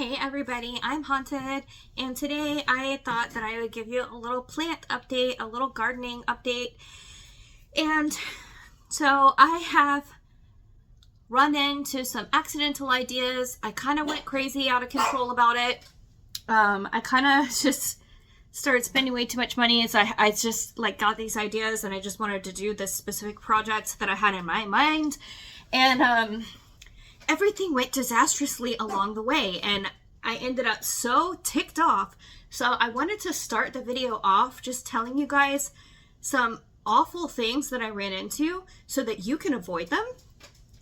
Hey everybody, I'm Haunted, and today I thought that I would give you a little plant update, a little gardening update. And so I have run into some accidental ideas. I kind of went crazy out of control about it. I kind of just started spending way too much money as I just got these ideas, and I just wanted to do this specific project that I had in my mind. And everything went disastrously along the way, and I ended up so ticked off. So I wanted to start the video off just telling you guys some awful things that I ran into so that you can avoid them.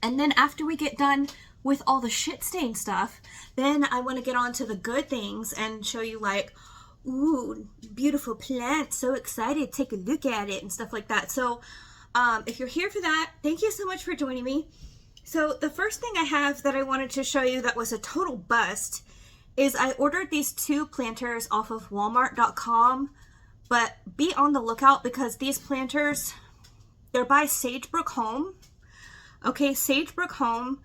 And then after we get done with all the shit stain stuff, then I want to get on to the good things and show you ooh, beautiful plant, so excited, take a look at it and stuff like that. So if you're here for that, thank you so much for joining me. So the first thing I have that I wanted to show you that was a total bust is I ordered these two planters off of Walmart.com, but be on the lookout because these planters, they're by Sagebrook Home. Okay, Sagebrook Home,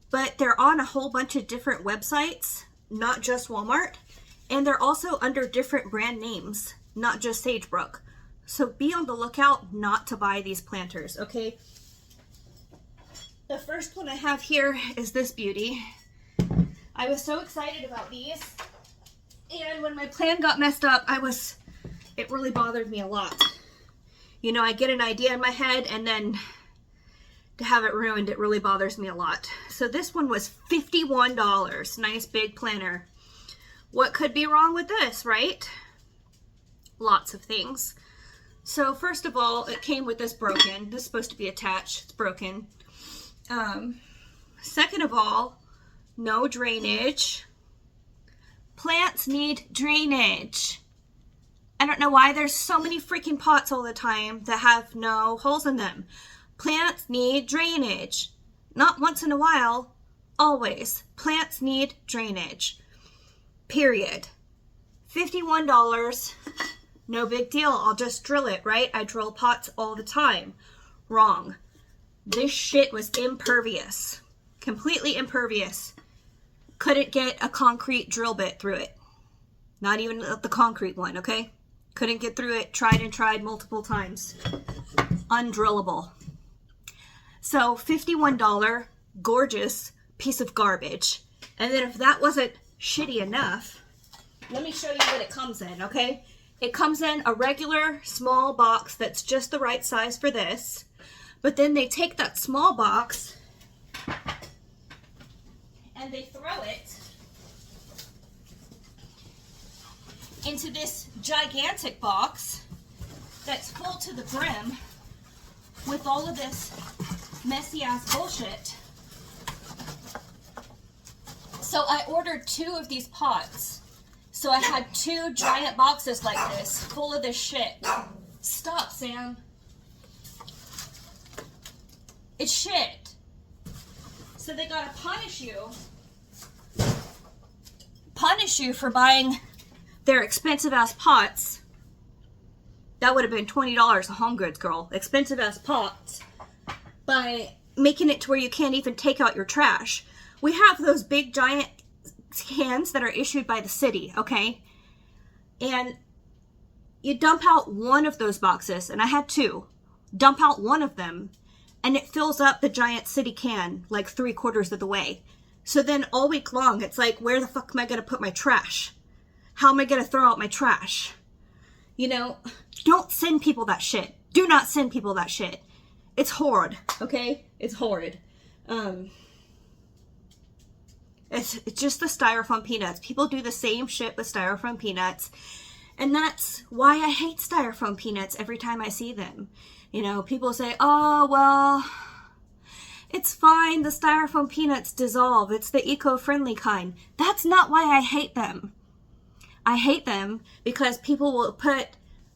but they're on a whole bunch of different websites, not just Walmart, and they're also under different brand names, not just Sagebrook. So be on the lookout not to buy these planters, okay? The first one I have here is this beauty. I was so excited about these, and when my plan got messed up, it really bothered me a lot. You know, I get an idea in my head, and then to have it ruined, it really bothers me a lot. So this one was $51. Nice big planter. What could be wrong with this, right? Lots of things. So first of all, it came with this broken. This is supposed to be attached. It's broken. Second of all, no drainage. Plants need drainage. I don't know why there's so many freaking pots all the time that have no holes in them. Plants need drainage. Not once in a while, always. Plants need drainage. Period. $51. No big deal. I'll just drill it, right? I drill pots all the time. Wrong. This shit was impervious. Completely impervious. Couldn't get a concrete drill bit through it. Not even the concrete one, okay? Couldn't get through it. Tried and tried multiple times. Undrillable. So $51, gorgeous piece of garbage. And then if that wasn't shitty enough, let me show you what it comes in, okay? It comes in a regular small box that's just the right size for this. But then they take that small box and they throw it into this gigantic box that's full to the brim with all of this messy ass bullshit. So I ordered 2 of these pots. So I had 2 giant boxes like this full of this shit. Stop, Sam. It's shit. So they gotta punish you for buying their expensive ass pots. That would have been $20 a Home Goods, girl. Expensive ass pots. By making it to where you can't even take out your trash. We have those big giant cans that are issued by the city, okay? And you dump out one of those boxes, and I had 2. Dump out one of them, and it fills up the giant city can like 3/4 of the way. So then all week long, it's like, where the fuck am I going to put my trash? How am I going to throw out my trash? You know, don't send people that shit. Do not send people that shit. It's horrid, okay? It's horrid. It's just the styrofoam peanuts. People do the same shit with styrofoam peanuts. And that's why I hate styrofoam peanuts every time I see them. You know, people say, oh, well, it's fine. The styrofoam peanuts dissolve. It's the eco-friendly kind. That's not why I hate them. I hate them because people will put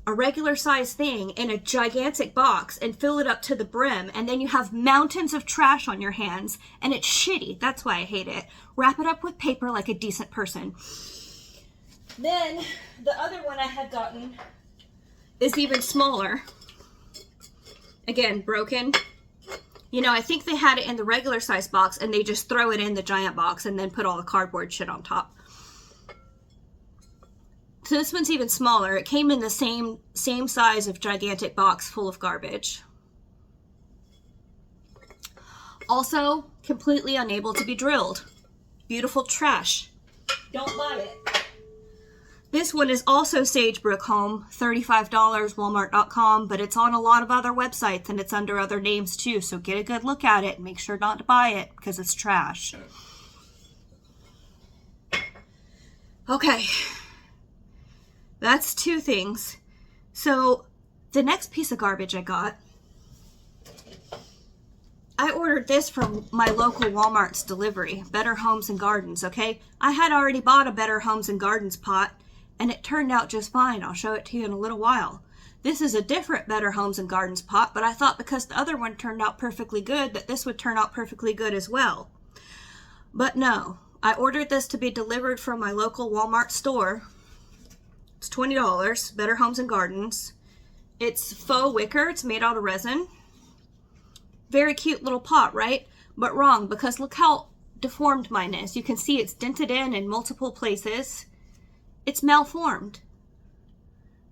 a regular size thing in a gigantic box and fill it up to the brim, and then you have mountains of trash on your hands, and it's shitty. That's why I hate it. Wrap it up with paper like a decent person. Then the other one I had gotten is even smaller. Again, broken. You know, I think they had it in the regular size box and they just throw it in the giant box and then put all the cardboard shit on top. So this one's even smaller. It came in the same size of gigantic box full of garbage. Also, completely unable to be drilled. Beautiful trash. Don't buy it. This one is also Sagebrook Home, $35, Walmart.com, but it's on a lot of other websites and it's under other names too, so get a good look at it and make sure not to buy it because it's trash. Okay, that's two things. So the next piece of garbage I ordered this from my local Walmart's delivery, Better Homes and Gardens, okay? I had already bought a Better Homes and Gardens pot, and it turned out just fine. I'll show it to you in a little while. This is a different Better Homes and Gardens pot, but I thought because the other one turned out perfectly good, that this would turn out perfectly good as well. But no, I ordered this to be delivered from my local Walmart store. It's $20, Better Homes and Gardens. It's faux wicker, it's made out of resin. Very cute little pot, right? But wrong, because look how deformed mine is. You can see it's dented in multiple places. It's malformed.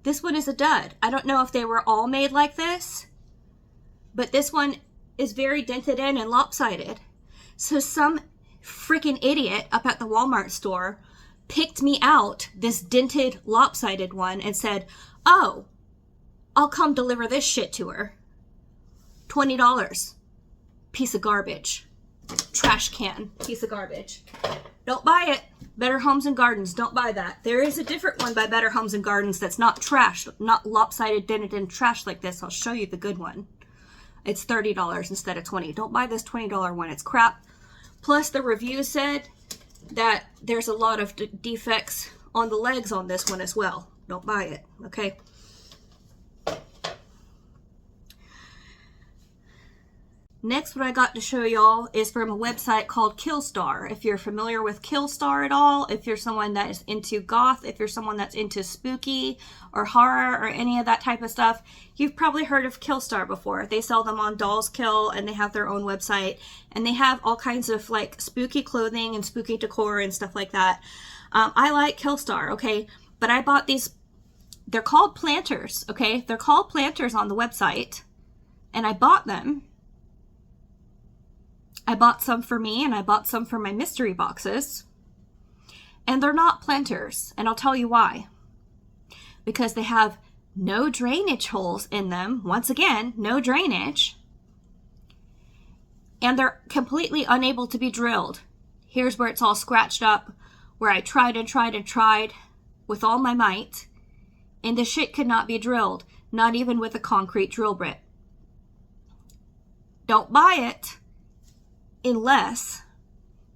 This one is a dud. I don't know if they were all made like this, but this one is very dented in and lopsided. So some freaking idiot up at the Walmart store picked me out this dented, lopsided one and said, oh, I'll come deliver this shit to her. $20. Piece of garbage. Trash can. Piece of garbage. Don't buy it. Better Homes and Gardens. Don't buy that. There is a different one by Better Homes and Gardens that's not trash, not lopsided, dented in trash like this. I'll show you the good one. It's $30 instead of $20. Don't buy this $20 one. It's crap. Plus the review said that there's a lot of defects on the legs on this one as well. Don't buy it. Okay. Next, what I got to show y'all is from a website called Killstar. If you're familiar with Killstar at all, if you're someone that is into goth, if you're someone that's into spooky or horror or any of that type of stuff, you've probably heard of Killstar before. They sell them on Dolls Kill and they have their own website and they have all kinds of like spooky clothing and spooky decor and stuff like that. I like Killstar, okay? But I bought these, they're called planters, okay? They're called planters on the website and I bought them. I bought some for me and I bought some for my mystery boxes. And they're not planters. And I'll tell you why. Because they have no drainage holes in them. Once again, no drainage. And they're completely unable to be drilled. Here's where it's all scratched up. Where I tried and tried and tried with all my might. And the shit could not be drilled. Not even with a concrete drill bit. Don't buy it. Unless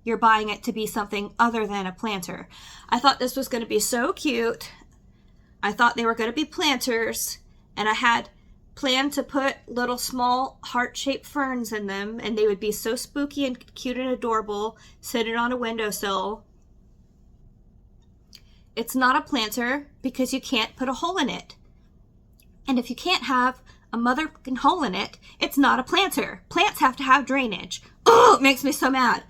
you're buying it to be something other than a planter. I thought this was going to be so cute. I thought they were going to be planters. And I had planned to put little small heart-shaped ferns in them. And they would be so spooky and cute and adorable. Sitting on a windowsill. It's not a planter because you can't put a hole in it. And if you can't have a motherfucking hole in it, it's not a planter. Plants have to have drainage. Oh, it makes me so mad.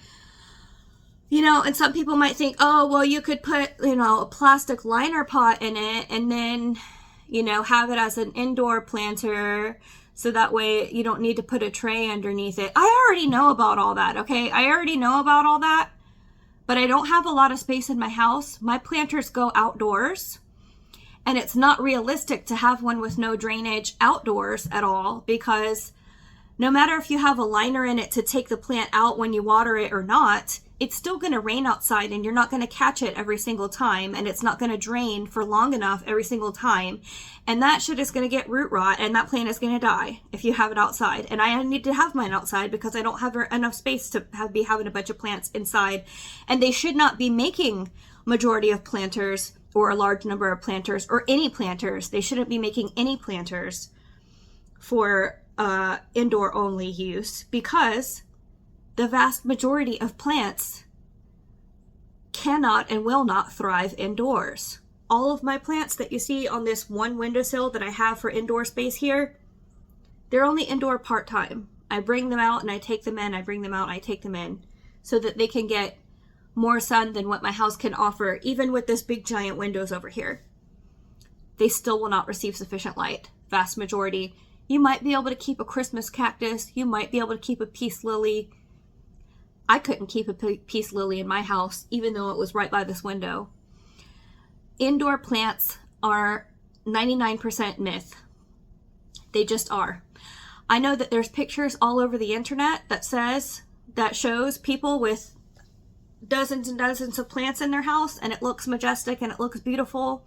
You know, and some people might think, oh, well, you could put, you know, a plastic liner pot in it and then, you know, have it as an indoor planter so that way you don't need to put a tray underneath it. I already know about all that, okay? I already know about all that, but I don't have a lot of space in my house. My planters go outdoors. And it's not realistic to have one with no drainage outdoors at all because no matter if you have a liner in it to take the plant out when you water it or not, it's still going to rain outside and you're not going to catch it every single time and it's not going to drain for long enough every single time. And that shit is going to get root rot and that plant is going to die if you have it outside. And I need to have mine outside because I don't have enough space to be having a bunch of plants inside. And they should not be making majority of planters or a large number of planters, or any planters. They shouldn't be making any planters for indoor only use because the vast majority of plants cannot and will not thrive indoors. All of my plants that you see on this one windowsill that I have for indoor space here, they're only indoor part-time. I bring them out and I take them in, I bring them out and I take them in, so that they can get more sun than what my house can offer. Even with this big giant windows over here, they still will not receive sufficient light. Vast majority. You might be able to keep a Christmas cactus, you might be able to keep a peace lily. I couldn't keep a peace lily in my house, even though it was right by this window. Indoor plants are 99% myth. They just are. I know that there's pictures all over the internet that shows people with dozens and dozens of plants in their house, and it looks majestic and it looks beautiful.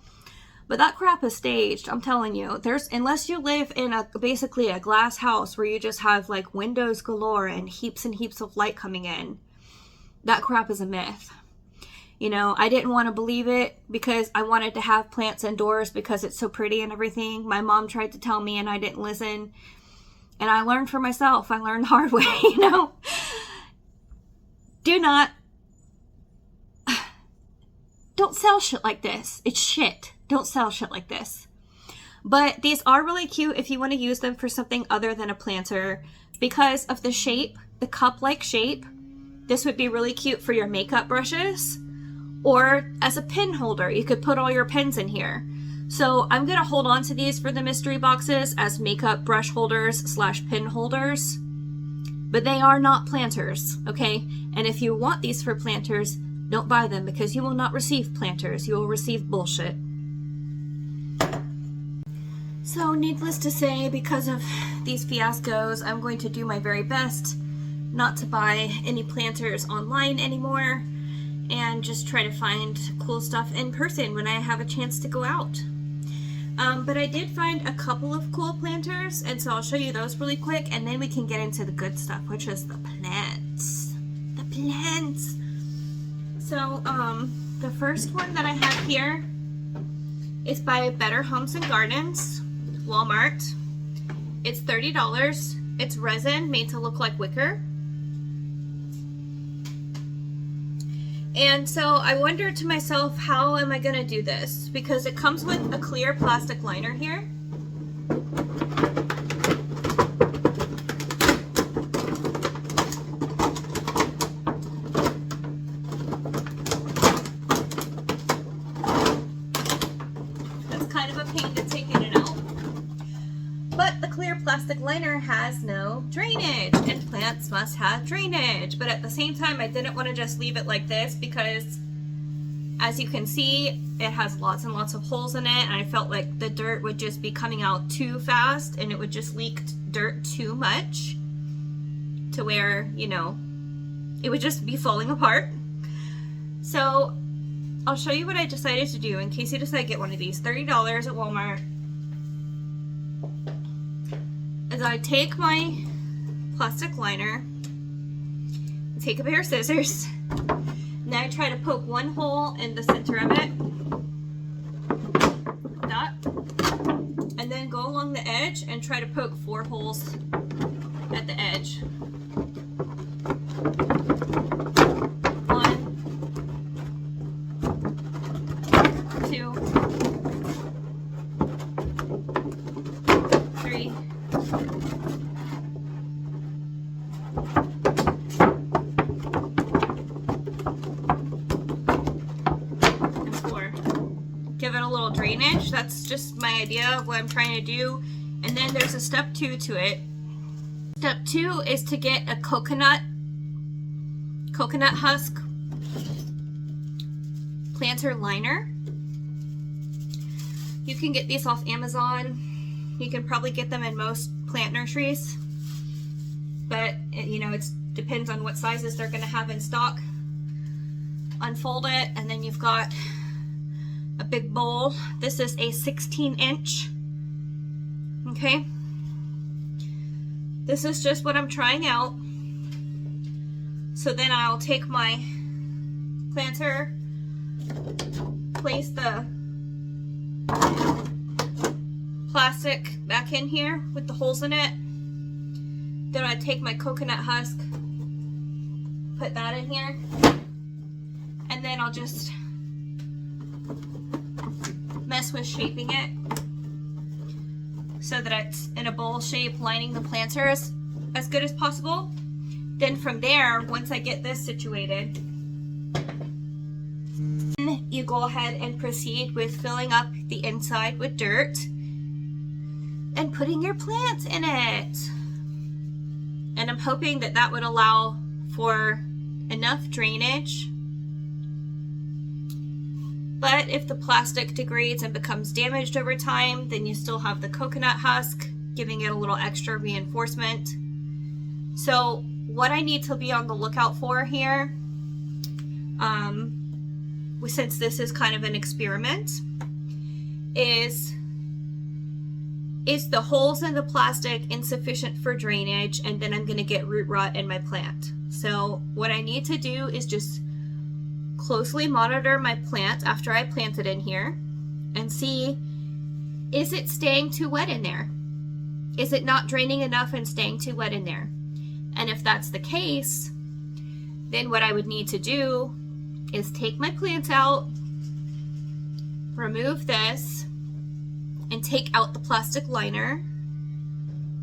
But that crap is staged, I'm telling you. Unless you live in basically a glass house where you just have like windows galore and heaps of light coming in, that crap is a myth. You know, I didn't want to believe it because I wanted to have plants indoors because it's so pretty and everything. My mom tried to tell me and I didn't listen. And I learned for myself. I learned the hard way, you know. Don't sell shit like this. It's shit. Don't sell shit like this. But these are really cute if you want to use them for something other than a planter. Because of the shape, the cup-like shape, this would be really cute for your makeup brushes. Or as a pin holder, you could put all your pins in here. So I'm going to hold on to these for the mystery boxes as makeup brush holders / pin holders. But they are not planters, okay? And if you want these for planters, don't buy them because you will not receive planters. You will receive bullshit. So needless to say, because of these fiascos, I'm going to do my very best not to buy any planters online anymore, and just try to find cool stuff in person when I have a chance to go out. But I did find a couple of cool planters, and so I'll show you those really quick, and then we can get into the good stuff, which is the plants. The plants! So, the first one that I have here is by Better Homes and Gardens, Walmart. It's $30. It's resin made to look like wicker. And so I wondered to myself, how am I going to do this? Because it comes with a clear plastic liner here. That's kind of a pain to take in and out. But the clear plastic liner has no drainage, and plants must have drainage. But at the same time, I didn't want to just leave it like this because, as you can see, it has lots and lots of holes in it, and I felt like the dirt would just be coming out too fast and it would just leak dirt too much to where, you know, it would just be falling apart. So I'll show you what I decided to do in case you decide to get one of these. $30 at Walmart. Is I take my plastic liner, take a pair of scissors, and I try to poke one hole in the center of it, like that, and then go along the edge and try to poke 4 holes at the edge. 1, 2, 3, 4. Give it a little drainage. That's just my idea of what I'm trying to do. And then there's a step 2 to it. Step 2 is to get a coconut husk planter liner. You can get these off Amazon. You can probably get them in most plant nurseries, but you know, it depends on what sizes they're going to have in stock. Unfold it, and then you've got a big bowl. This is a 16-inch. Okay, this is just what I'm trying out. So then I'll take my planter, place the plastic back in here with the holes in it. Then I take my coconut husk, put that in here, and then I'll just mess with shaping it so that it's in a bowl shape, lining the planters. as good as possible. Then from there, once I get this situated, you go ahead and proceed with filling up the inside with dirt and putting your plants in it. And I'm hoping that that would allow for enough drainage. But if the plastic degrades and becomes damaged over time, then you still have the coconut husk, giving it a little extra reinforcement. So what I need to be on the lookout for here, since this is kind of an experiment, is the holes in the plastic insufficient for drainage, and then I'm going to get root rot in my plant. So what I need to do is just closely monitor my plant after I plant it in here and see, is it staying too wet in there? Is it not draining enough and staying too wet in there? And if that's the case, then what I would need to do is take my plant out, remove this, and take out the plastic liner,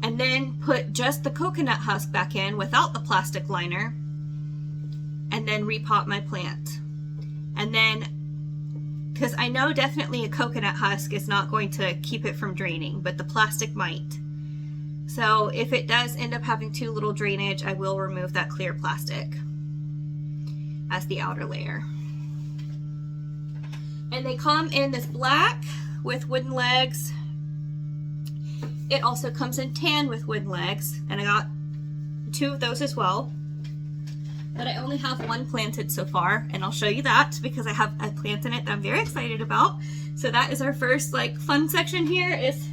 and then put just the coconut husk back in without the plastic liner, and then repot my plant. And then, because I know definitely a coconut husk is not going to keep it from draining, but the plastic might. So if it does end up having too little drainage, I will remove that clear plastic as the outer layer. And they come in this black with wooden legs. It also comes in tan with wooden legs, and I got 2 of those as well. But I only have 1 planted so far, and I'll show you that because I have a plant in it that I'm very excited about. So that is our first like fun section here. Is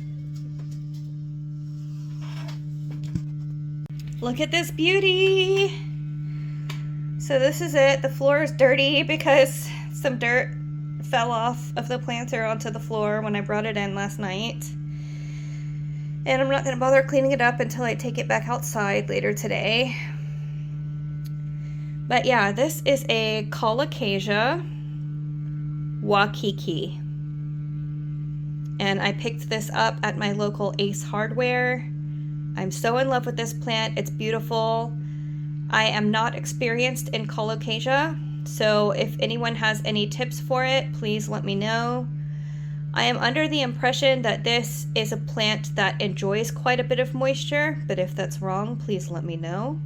look at this beauty. So this is it. The floor is dirty because some dirt fell off of the planter onto the floor when I brought it in last night. And I'm not going to bother cleaning it up until I take it back outside later today. But yeah, this is a Colocasia Walki. And I picked this up at my local Ace Hardware. I'm so in love with this plant. It's beautiful. I am not experienced in Colocasia, so if anyone has any tips for it, please let me know. I am under the impression that this is a plant that enjoys quite a bit of moisture, but if that's wrong, please let me know.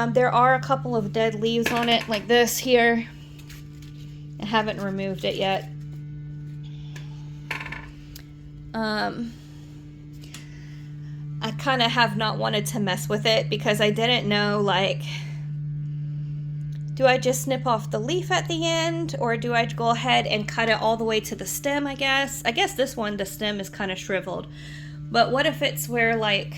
There are a couple of dead leaves on it, like this here. I haven't removed it yet. I kind of have not wanted to mess with it because I didn't know, like, do I just snip off the leaf at the end, or do I go ahead and cut it all the way to the stem, I guess? I guess this one, the stem is kind of shriveled. But what if it's where, like,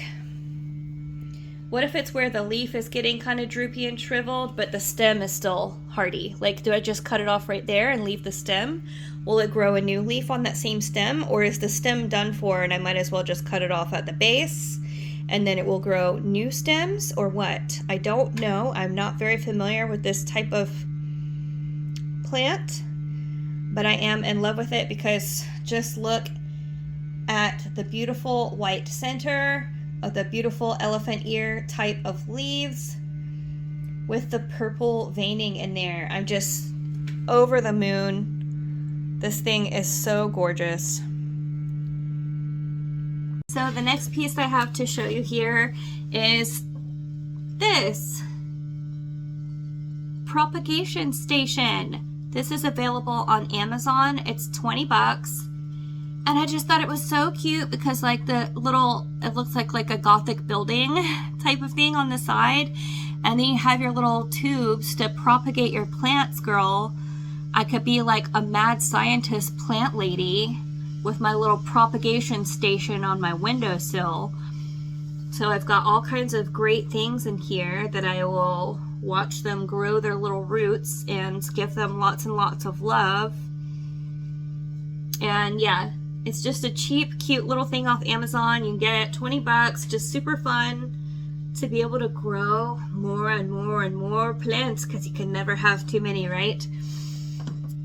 what if it's where the leaf is getting kind of droopy and shriveled, but the stem is still hardy? Like, do I just cut it off right there and leave the stem? Will it grow a new leaf on that same stem, or is the stem done for and I might as well just cut it off at the base and then it will grow new stems, or what? I don't know. I'm not very familiar with this type of plant, but I am in love with it because just look at the beautiful white center of the beautiful elephant ear type of leaves with the purple veining in there. I'm just over the moon. This thing is so gorgeous. So the next piece I have to show you here is this propagation station. This is available on Amazon. It's 20 bucks. And I just thought it was so cute because, like, the little, it looks like a gothic building type of thing on the side. And then you have your little tubes to propagate your plants, girl. I could be like a mad scientist plant lady with my little propagation station on my windowsill. So I've got all kinds of great things in here that I will watch them grow their little roots and give them lots and lots of love. And yeah, it's just a cheap, cute little thing off Amazon. You can get it 20 bucks, just super fun to be able to grow more and more and more plants because you can never have too many, right?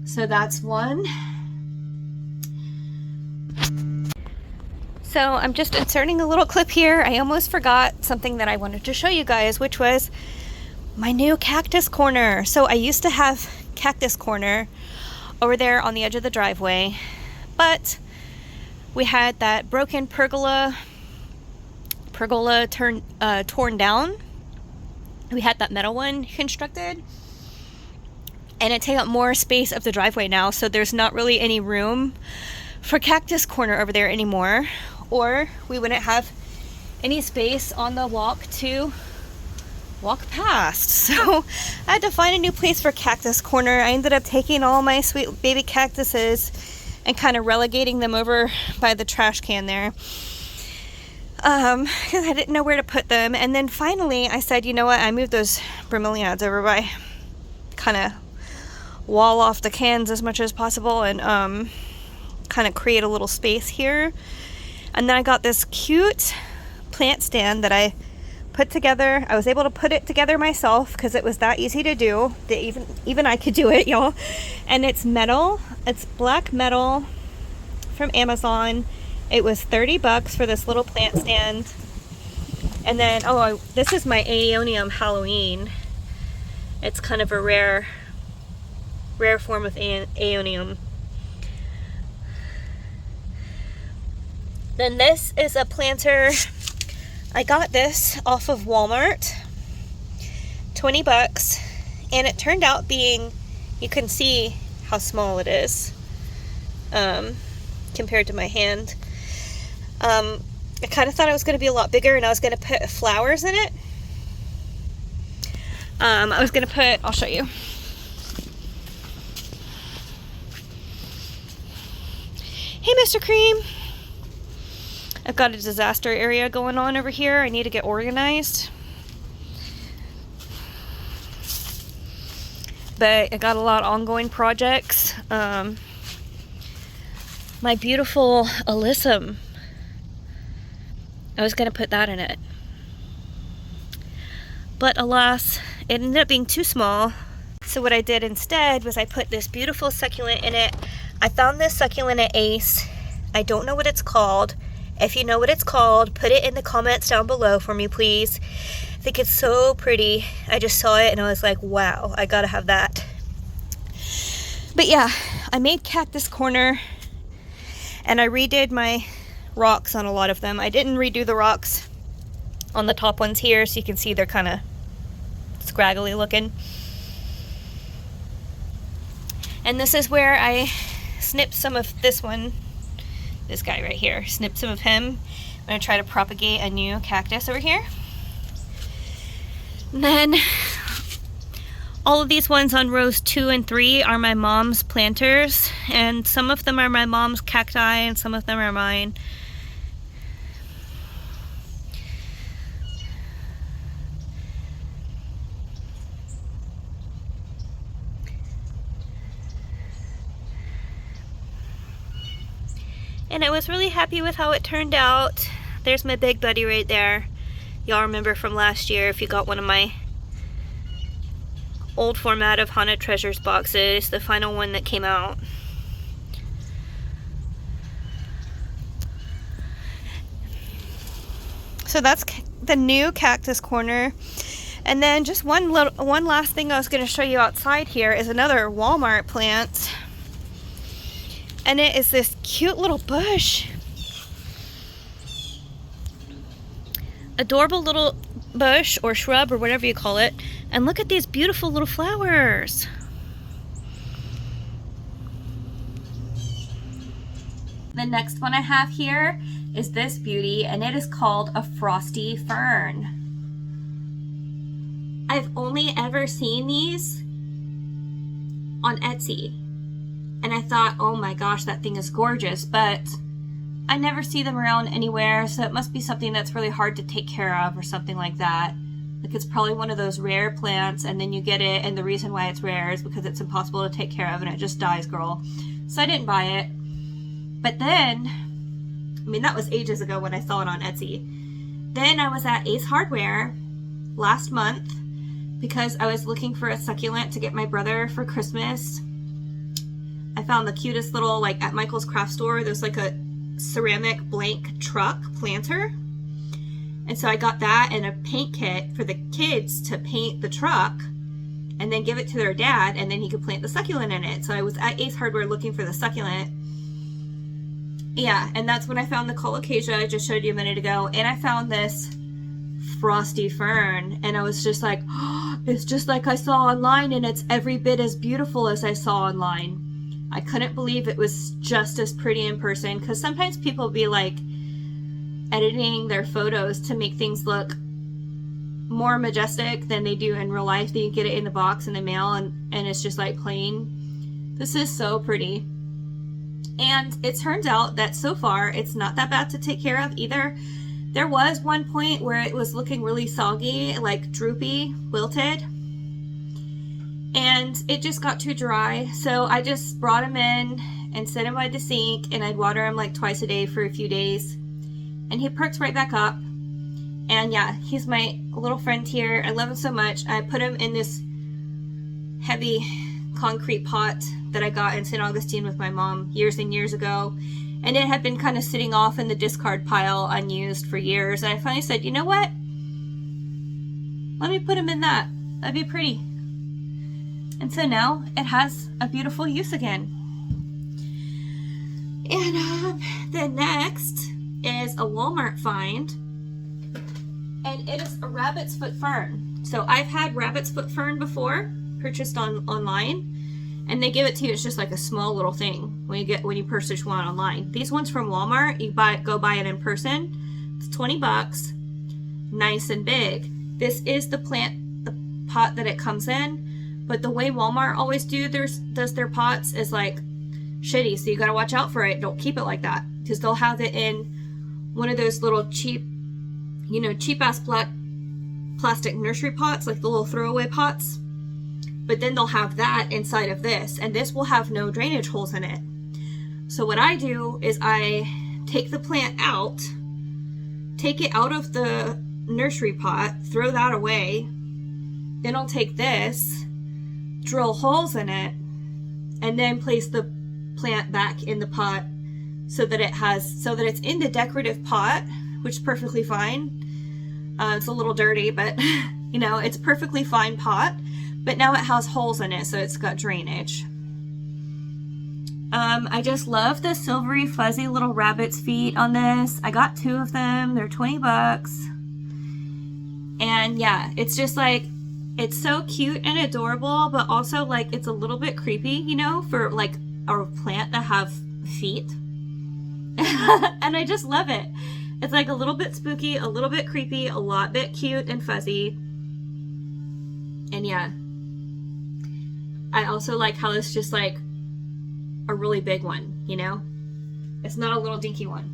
So that's one. So I'm just inserting a little clip here. I almost forgot something that I wanted to show you guys, which was my new Cactus Corner. So I used to have Cactus Corner over there on the edge of the driveway, but we had that broken pergola torn down. We had that metal one constructed, and it takes up more space of the driveway now, so there's not really any room for Cactus Corner over there anymore, or we wouldn't have any space on the walk to walk past. So I had to find a new place for Cactus Corner. I ended up taking all my sweet baby cactuses and kind of relegating them over by the trash can there, because I didn't know where to put them. And then finally I said, you know what, I moved those bromeliads over by, kind of wall off the cans as much as possible, and kind of create a little space here. And then I got this cute plant stand that I put together. I was able to put it together myself because it was that easy to do. That even I could do it, y'all. And it's metal. It's black metal from Amazon. It was $30 for this little plant stand. And then, this is my Aeonium Halloween. It's kind of a rare form of Aeonium. Then this is a planter. I got this off of Walmart, $20, and it turned out being, you can see how small it is compared to my hand. I kind of thought it was going to be a lot bigger, and I was going to put flowers in it. I was going to put, I'll show you. Hey, Mr. Cream. I've got a disaster area going on over here. I need to get organized. But I got a lot of ongoing projects. My beautiful alyssum, I was going to put that in it. But alas, it ended up being too small. So what I did instead was I put this beautiful succulent in it. I found this succulent at Ace. I don't know what it's called. If you know what it's called, put it in the comments down below for me, please. I think it's so pretty. I just saw it and I was like, wow, I gotta have that. But yeah, I made Cactus Corner, and I redid my rocks on a lot of them. I didn't redo the rocks on the top ones here, so you can see they're kind of scraggly looking. And this is where I snipped some of this one. This guy right here, snip some of him. I'm gonna try to propagate a new cactus over here. And then all of these ones on rows 2 and 3 are my mom's planters, and some of them are my mom's cacti and some of them are mine. And I was really happy with how it turned out. There's my big buddy right there. Y'all remember from last year if you got one of my old format of Haunted Treasures boxes, the final one that came out. So that's the new Cactus Corner. And then just one last thing I was going to show you outside here is another Walmart plant. And it is this cute little bush. Adorable little bush or shrub or whatever you call it. And look at these beautiful little flowers. The next one I have here is this beauty, and it is called a Frosty Fern. I've only ever seen these on Etsy. And I thought, oh my gosh, that thing is gorgeous, but I never see them around anywhere, so it must be something that's really hard to take care of or something like that. Like it's probably one of those rare plants, and then you get it, and the reason why it's rare is because it's impossible to take care of and it just dies, girl. So I didn't buy it. But then, I mean, that was ages ago when I saw it on Etsy. Then I was at Ace Hardware last month because I was looking for a succulent to get my brother for Christmas. I found the cutest little, like at Michael's craft store, there's like a ceramic blank truck planter. And so I got that and a paint kit for the kids to paint the truck and then give it to their dad, and then he could plant the succulent in it. So I was at Ace Hardware looking for the succulent. Yeah, and that's when I found the Colocasia I just showed you a minute ago, and I found this Frosty Fern, and I was just like, oh, it's just like I saw online, and it's every bit as beautiful as I saw online. I couldn't believe it was just as pretty in person, because sometimes people be like editing their photos to make things look more majestic than they do in real life. Then you get it in the box in the mail and it's just like plain. This is so pretty. And it turns out that so far it's not that bad to take care of either. There was one point where it was looking really soggy, like droopy, wilted, and it just got too dry. So I just brought him in and set him by the sink, and I'd water him like twice a day for a few days, and he perks right back up. And yeah, he's my little friend here. I love him so much. I put him in this heavy concrete pot that I got in St. Augustine with my mom years and years ago. And it had been kind of sitting off in the discard pile unused for years. And I finally said, you know what? Let me put him in that. That'd be pretty. And so now it has a beautiful use again. And then next is a Walmart find. And it is a rabbit's foot fern. So I've had rabbit's foot fern before, purchased online, and they give it to you. It's just like a small little thing when you purchase one online. These ones from Walmart, you go buy it in person. It's $20, nice and big. This is the pot that it comes in, but the way Walmart always does their pots is like shitty. So you got to watch out for it. Don't keep it like that, because they'll have it in one of those little cheap ass black plastic nursery pots, like the little throwaway pots. But then they'll have that inside of this, and this will have no drainage holes in it. So what I do is I take the plant out, take it out of the nursery pot, throw that away. Then I'll take this, drill holes in it, and then place the plant back in the pot so that it's in the decorative pot, which is perfectly fine. It's a little dirty, but it's a perfectly fine pot. But now it has holes in it, so it's got drainage. I just love the silvery, fuzzy little rabbit's feet on this. I got 2 of them. They're $20. And yeah, it's just like, it's so cute and adorable, but also like it's a little bit creepy, for like a plant to have feet. And I just love it. It's like a little bit spooky, a little bit creepy, a lot bit cute and fuzzy. And yeah, I also like how it's just like a really big one, It's not a little dinky one.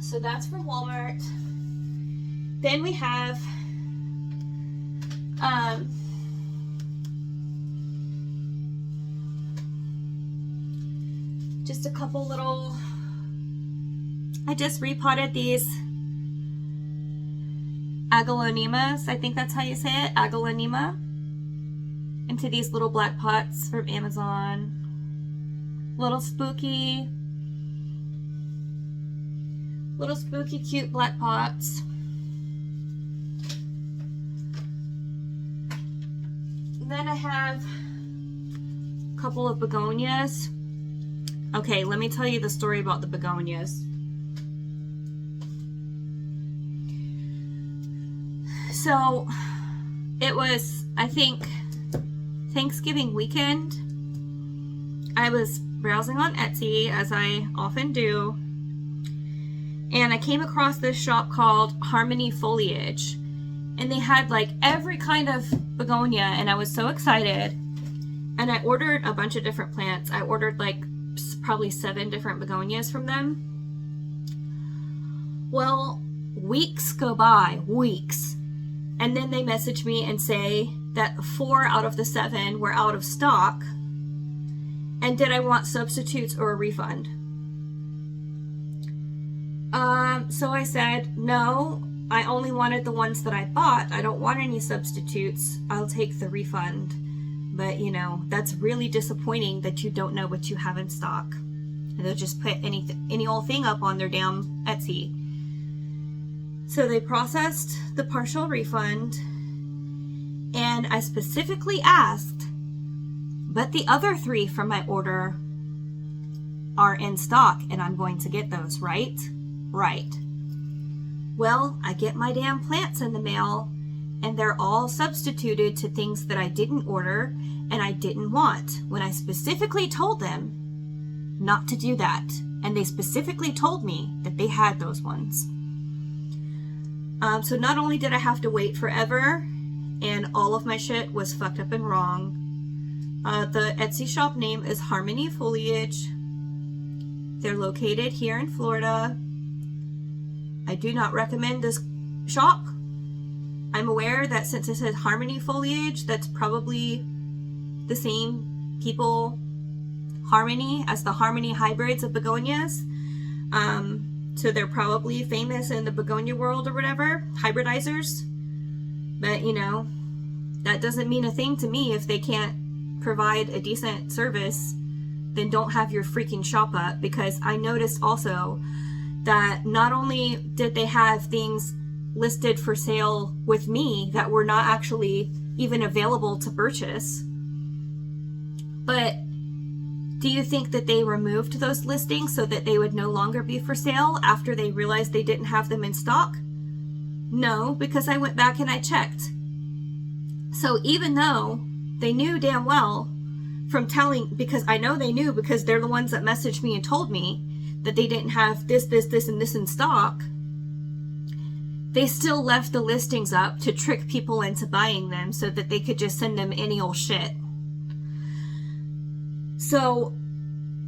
So that's from Walmart. Then we have just a couple little, I just repotted these aglaonemas, I think that's how you say it, aglaonema, into these little black pots from Amazon. Little spooky cute black pots. And then I have a couple of begonias. Okay, let me tell you the story about the begonias. So it was, I think, Thanksgiving weekend. I was browsing on Etsy, as I often do, and I came across this shop called Harmony Foliage, and they had like every kind of begonia, and I was so excited. And I ordered a bunch of different plants. I ordered like probably 7 different begonias from them. Well, weeks go by, and then they message me and say that 4 out of the 7 were out of stock, and did I want substitutes or a refund? So I said, no, I only wanted the ones that I bought. I don't want any substitutes. I'll take the refund. But, that's really disappointing that you don't know what you have in stock. And they'll just put any old thing up on their damn Etsy. So they processed the partial refund, and I specifically asked, but the other 3 from my order are in stock and I'm going to get those, right? Right. Well, I get my damn plants in the mail and they're all substituted to things that I didn't order and I didn't want, when I specifically told them not to do that. And they specifically told me that they had those ones. So not only did I have to wait forever, and all of my shit was fucked up and wrong. The Etsy shop name is Harmony Foliage. They're located here in Florida. I do not recommend this shop. I'm aware that since it says Harmony Foliage, that's probably the same people, Harmony, as the Harmony hybrids of begonias. So they're probably famous in the begonia world or whatever, hybridizers. But, you know, that doesn't mean a thing to me. If they can't provide a decent service, then don't have your freaking shop up. Because I noticed also that not only did they have things listed for sale with me that were not actually even available to purchase, but do you think that they removed those listings so that they would no longer be for sale after they realized they didn't have them in stock? No, because I went back and I checked. So even though they knew damn well from telling, because I know they knew because they're the ones that messaged me and told me that they didn't have this, and this in stock, they still left the listings up to trick people into buying them so that they could just send them any old shit. So,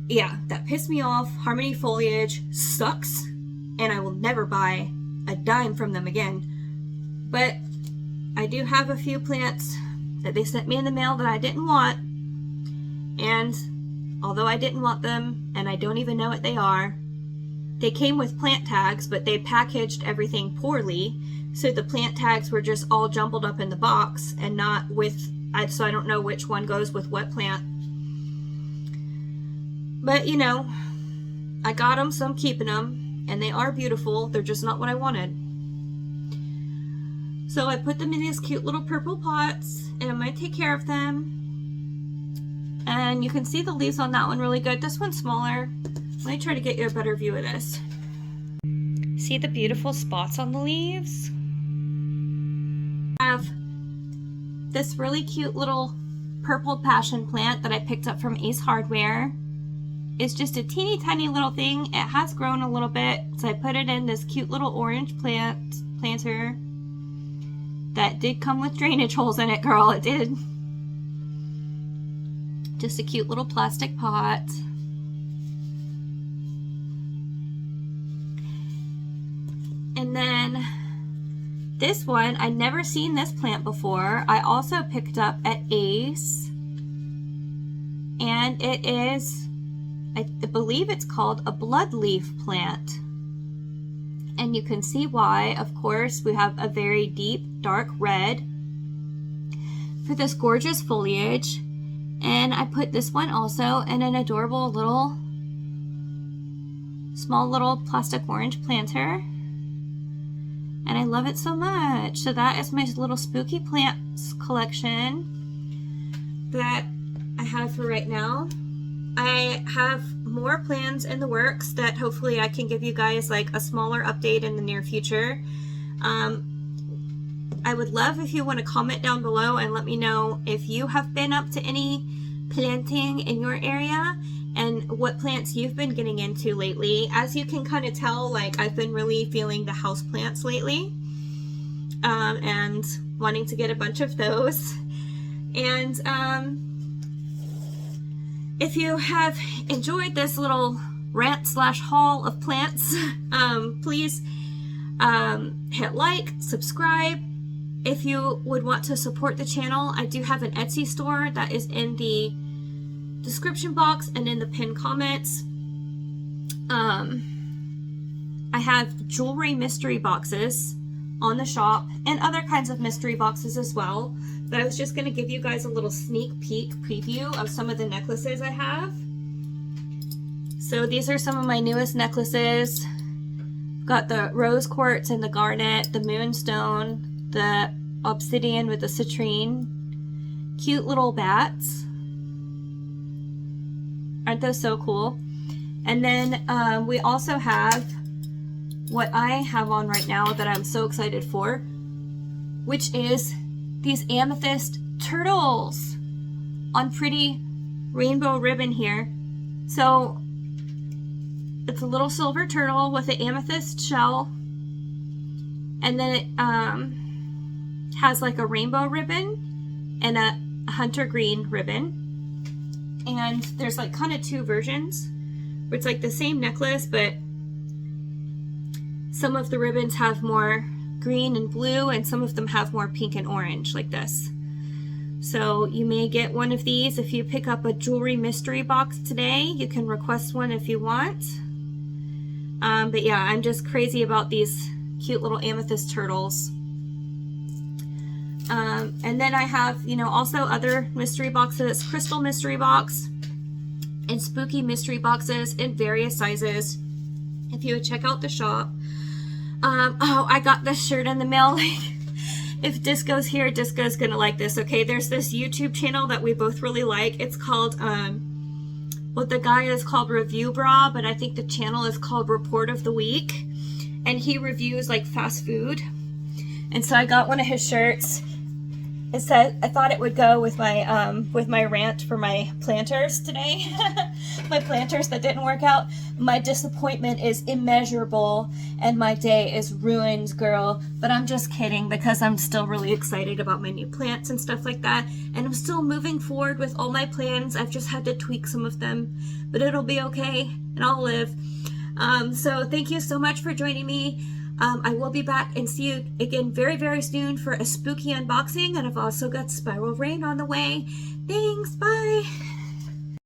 yeah, that pissed me off. Harmony Foliage sucks, and I will never buy a dime from them again. But I do have a few plants that they sent me in the mail that I didn't want, and although I didn't want them, and I don't even know what they are, they came with plant tags, but they packaged everything poorly, so the plant tags were just all jumbled up in the box and not with, so I don't know which one goes with what plant. But, you know, I got them, so I'm keeping them, and they are beautiful. They're just not what I wanted. So I put them in these cute little purple pots, and I'm going to take care of them. And you can see the leaves on that one really good. This one's smaller. Let me try to get you a better view of this. See the beautiful spots on the leaves? I have this really cute little purple passion plant that I picked up from Ace Hardware. It's just a teeny tiny little thing. It has grown a little bit, so I put it in this cute little orange planter that did come with drainage holes in it, girl. It did. Just a cute little plastic pot. And then this one, I'd never seen this plant before. I also picked up at Ace, and it is, I believe it's called a bloodleaf plant. And you can see why. Of course, we have a very deep, dark red for this gorgeous foliage. And I put this one also in an adorable little, small little plastic orange planter. And I love it so much. So that is my little spooky plants collection that I have for right now. I have more plans in the works that hopefully I can give you guys like a smaller update in the near future. I would love if you want to comment down below and let me know if you have been up to any planting in your area and what plants you've been getting into lately. As you can kind of tell, like I've been really feeling the house plants lately, and wanting to get a bunch of those. And if you have enjoyed this little rant / haul of plants, please hit like, subscribe. If you would want to support the channel, I do have an Etsy store that is in the description box and in the pinned comments. I have jewelry mystery boxes on the shop and other kinds of mystery boxes as well. But I was just going to give you guys a little sneak peek preview of some of the necklaces I have. So these are some of my newest necklaces. Got the rose quartz and the garnet, the moonstone, the obsidian with the citrine. Cute little bats. Aren't those so cool? And then we also have what I have on right now that I'm so excited for, which is these amethyst turtles on pretty rainbow ribbon here. So it's a little silver turtle with an amethyst shell, and then it has like a rainbow ribbon and a hunter green ribbon. And there's like kind of two versions where it's like the same necklace, but some of the ribbons have more green and blue and some of them have more pink and orange, like this. So you may get one of these if you pick up a jewelry mystery box today. You can request one if you want. But yeah, I'm just crazy about these cute little amethyst turtles. And then I have, you know, also other mystery boxes, crystal mystery box and spooky mystery boxes in various sizes. If you would check out the shop. Oh, I got this shirt in the mail. If Disco's here, Disco's gonna like this. Okay, there's this YouTube channel that we both really like. It's called, what the guy is called Review Bra, but I think the channel is called Report of the Week. And he reviews like fast food. And so I got one of his shirts. It said, I thought it would go with my rant for my planters today. My planters that didn't work out. My disappointment is immeasurable and my day is ruined, girl. But I'm just kidding, because I'm still really excited about my new plants and stuff like that. And I'm still moving forward with all my plans. I've just had to tweak some of them, but it'll be okay and I'll live. So thank you so much for joining me. I will be back and see you again very, very soon for a spooky unboxing. And I've also got Spiral Rain on the way. Thanks, bye.